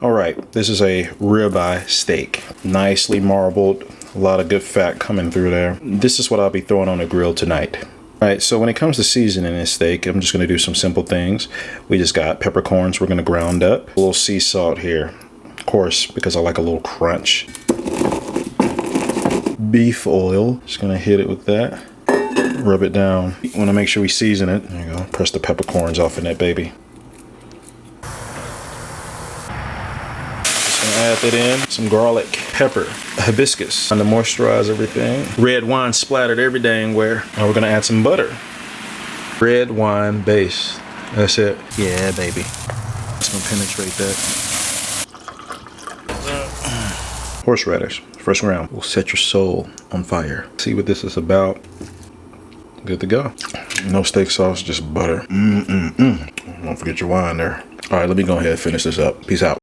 All right, this is a ribeye steak. Nicely marbled, a lot of good fat coming through there. This is what I'll be throwing on the grill tonight. All right, so when it comes to seasoning this steak, I'm just gonna do some simple things. We just got peppercorns we're gonna ground up. A little sea salt here, of course, because I like a little crunch. Beef oil, just gonna hit it with that. Rub it down. You wanna make sure we season it. There you go, press the peppercorns off in that baby. Add that in, some garlic, pepper, hibiscus, and to moisturize everything. Red wine splattered every dang where. Now we're gonna add some butter. Red wine base. That's it. Yeah, baby. It's gonna penetrate that. Horseradish, first round. Will set your soul on fire. See what this is about. Good to go. No steak sauce, just butter. Don't forget your wine there. All right, let me go ahead and finish this up. Peace out.